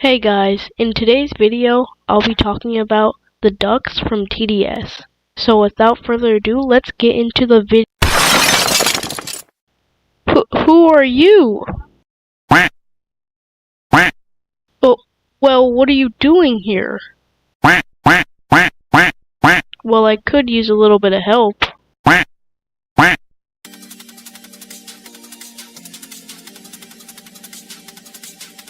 Hey guys, in today's video, I'll be talking about the ducks from TDS. So without further ado, let's get into the video. Who are you? Oh, well, what are you doing here? Well, I could use a little bit of help.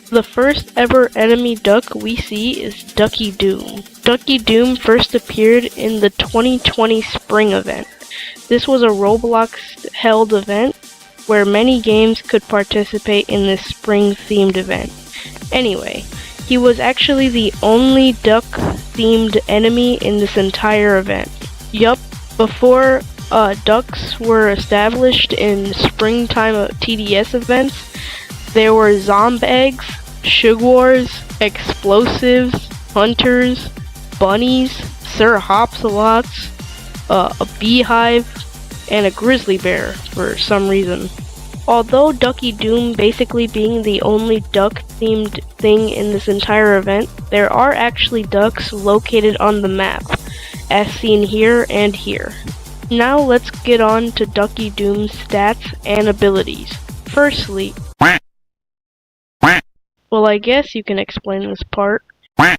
The first ever enemy duck we see is Ducky Doom. Ducky Doom first appeared in the 2020 spring event. This was a Roblox-held event where many games could participate in this spring-themed event. Anyway, he was actually the only duck-themed enemy in this entire event. Yup, before ducks were established in springtime TDS events, there were zombie eggs, shugwars, explosives, hunters, bunnies, Sir Hopsalots, a beehive, and a grizzly bear for some reason. Although Ducky Doom basically being the only duck-themed thing in this entire event, there are actually ducks located on the map, as seen here and here. Now let's get on to Ducky Doom's stats and abilities. Firstly, well, I guess you can explain this part. Wait.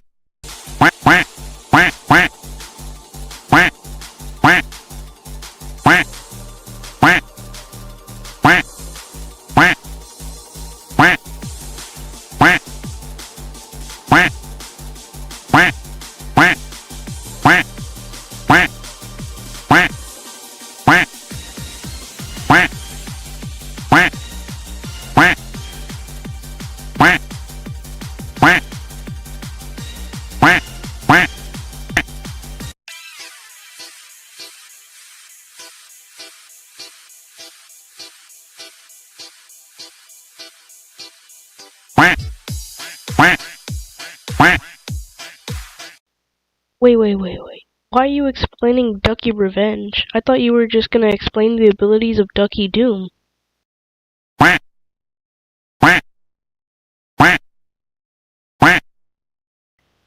Why are you explaining Ducky Revenge? I thought you were just gonna explain the abilities of Ducky Doom.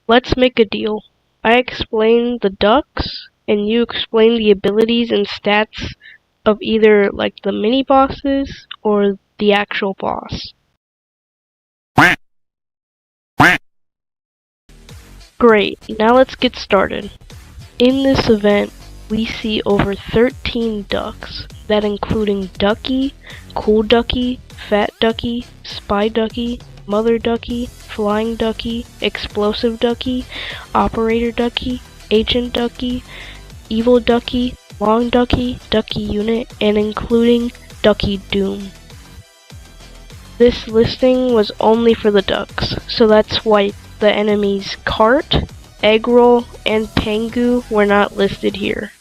Let's make a deal. I explain the ducks, and you explain the abilities and stats of either like the mini bosses or the actual boss. Great, now let's get started. In this event, we see over 13 ducks, that including Ducky, Cool Ducky, Fat Ducky, Spy Ducky, Mother Ducky, Flying Ducky, Explosive Ducky, Operator Ducky, Agent Ducky, Evil Ducky, Long Ducky, Ducky Unit, and including Ducky Doom. This listing was only for the ducks, so that's why the enemies Cart, Eggroll, and Pengu were not listed here.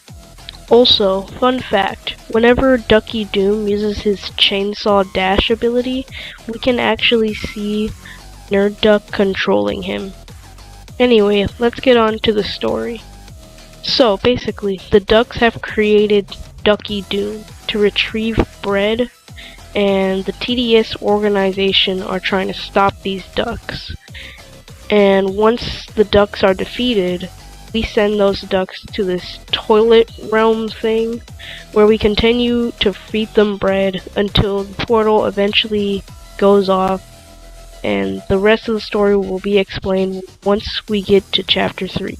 Also, fun fact, whenever Ducky Doom uses his Chainsaw Dash ability, we can actually see Nerd Duck controlling him. Anyway, let's get on to the story. So, basically, the ducks have created Ducky Doom to retrieve bread, and the TDS organization are trying to stop these ducks. And once the ducks are defeated, we send those ducks to this toilet realm thing, where we continue to feed them bread until the portal eventually goes off, and the rest of the story will be explained once we get to chapter 3.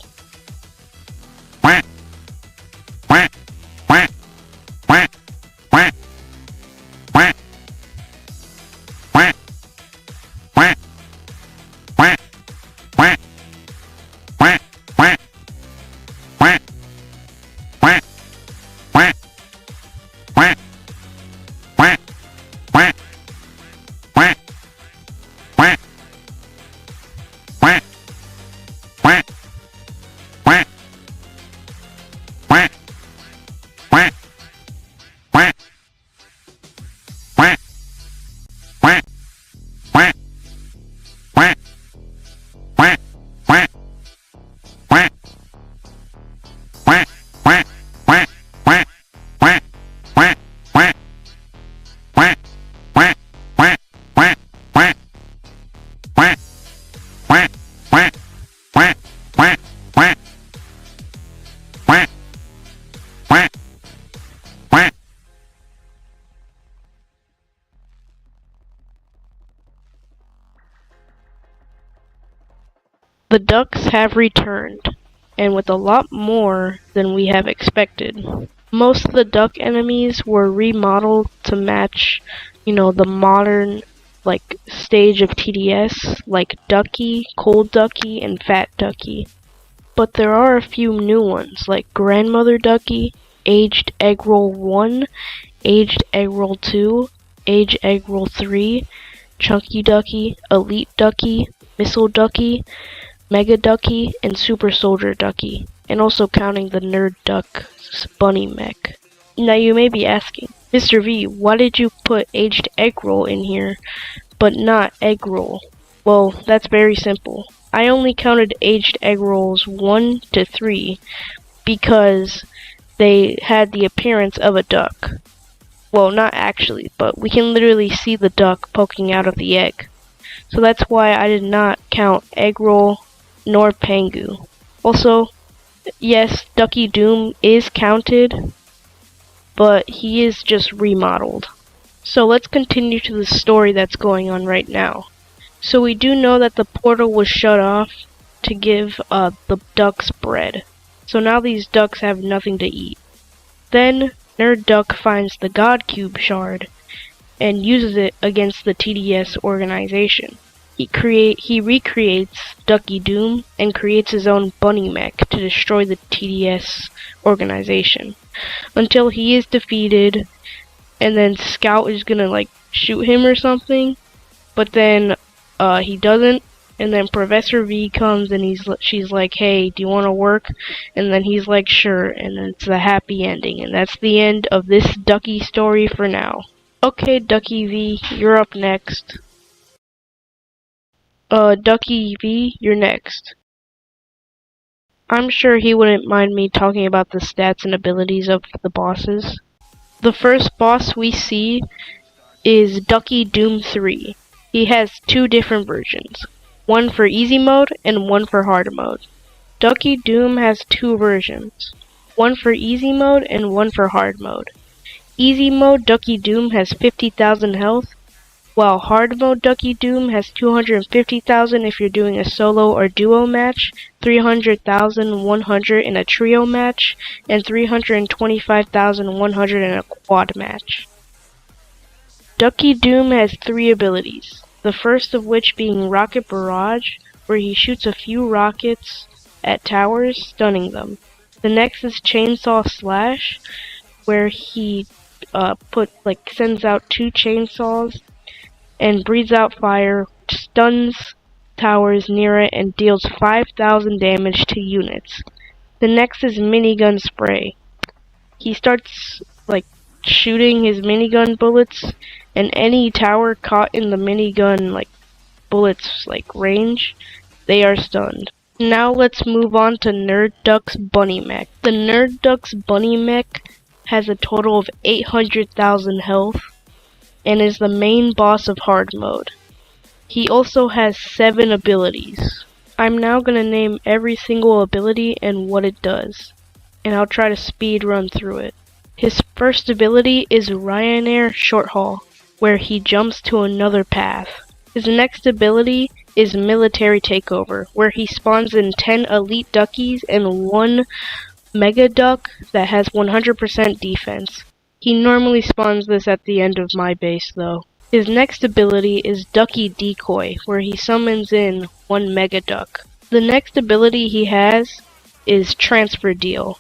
The ducks have returned, and with a lot more than we have expected. Most of the duck enemies were remodeled to match, the modern stage of TDS, like Ducky, Cold Ducky, and Fat Ducky. But there are a few new ones, like Grandmother Ducky, Aged Egg Roll 1, Aged Egg Roll 2, Aged Egg Roll 3, Chunky Ducky, Elite Ducky, Missile Ducky, Mega Ducky, and Super Soldier Ducky, and also counting the Nerd Duck's bunny mech. Now you may be asking, Mr. V, why did you put Aged Egg Roll in here, but not Egg Roll? Well, that's very simple. I only counted Aged Egg Rolls 1 to 3 because they had the appearance of a duck. Well, not actually, but we can literally see the duck poking out of the egg. So that's why I did not count Egg Roll nor Pangu. Also, yes, Ducky Doom is counted, but he is just remodeled. So let's continue to the story that's going on right now. So we do know that the portal was shut off to give the ducks bread. So now these ducks have nothing to eat. Then Nerd Duck finds the God Cube shard and uses it against the TDS organization. He recreates Ducky Doom and creates his own bunny mech to destroy the TDS organization until he is defeated, and then Scout is gonna shoot him or something, but then he doesn't, and then Professor V comes and she's like, hey, do you want to work? And then he's like, sure, and then it's a happy ending, and that's the end of this Ducky story for now. Okay, Ducky V, you're up next. Ducky V, you're next. I'm sure he wouldn't mind me talking about the stats and abilities of the bosses. The first boss we see is Ducky Doom 3. He has two different versions, one for easy mode and one for hard mode. Ducky Doom has two versions, one for easy mode and one for hard mode. Easy mode Ducky Doom has 50,000 health, while hard mode Ducky Doom has 250,000 if you're doing a solo or duo match, 300,100 in a trio match, and 325,100 in a quad match. Ducky Doom has three abilities, the first of which being Rocket Barrage, where he shoots a few rockets at towers, stunning them. The next is Chainsaw Slash, where he sends out two chainsaws and breathes out fire, stuns towers near it, and deals 5,000 damage to units. The next is Minigun Spray. He starts shooting his minigun bullets, and any tower caught in the minigun bullets range, they are stunned. Now let's move on to Nerd Duck's bunny mech. The Nerd Duck's bunny mech has a total of 800,000 health and is the main boss of hard mode. He also has 7 abilities. I'm now gonna name every single ability and what it does, and I'll try to speed run through it. His first ability is Ryanair Short Haul, where he jumps to another path. His next ability is Military Takeover, where he spawns in 10 Elite Duckies and 1 Mega Duck that has 100% defense. He normally spawns this at the end of my base though. His next ability is Ducky Decoy, where he summons in 1 Mega Duck. The next ability he has is Transfer Deal.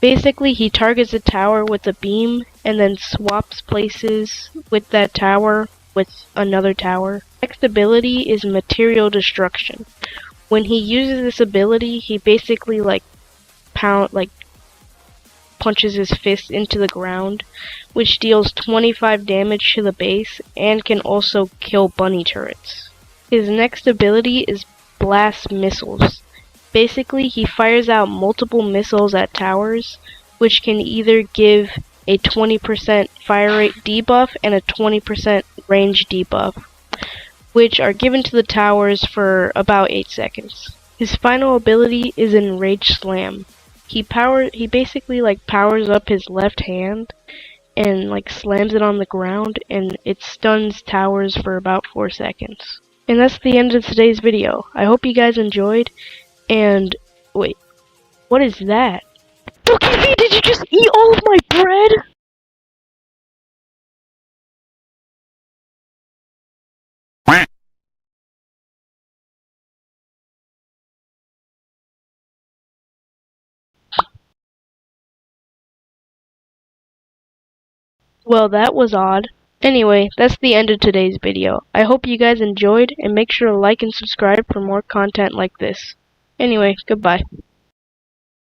Basically, he targets a tower with a beam and then swaps places with that tower with another tower. Next ability is Material Destruction. When he uses this ability, he basically punches his fist into the ground, which deals 25 damage to the base and can also kill bunny turrets. His next ability is Blast Missiles. Basically, he fires out multiple missiles at towers, which can either give a 20% fire rate debuff and a 20% range debuff, which are given to the towers for about 8 seconds. His final ability is Enraged Slam. He basically powers up his left hand and slams it on the ground, and it stuns towers for about 4 seconds. And that's the end of today's video. I hope you guys enjoyed, and wait, what is that? Bookie V, did you just eat all of my bread? Well, that was odd. Anyway, that's the end of today's video. I hope you guys enjoyed, and make sure to like and subscribe for more content like this. Anyway, goodbye.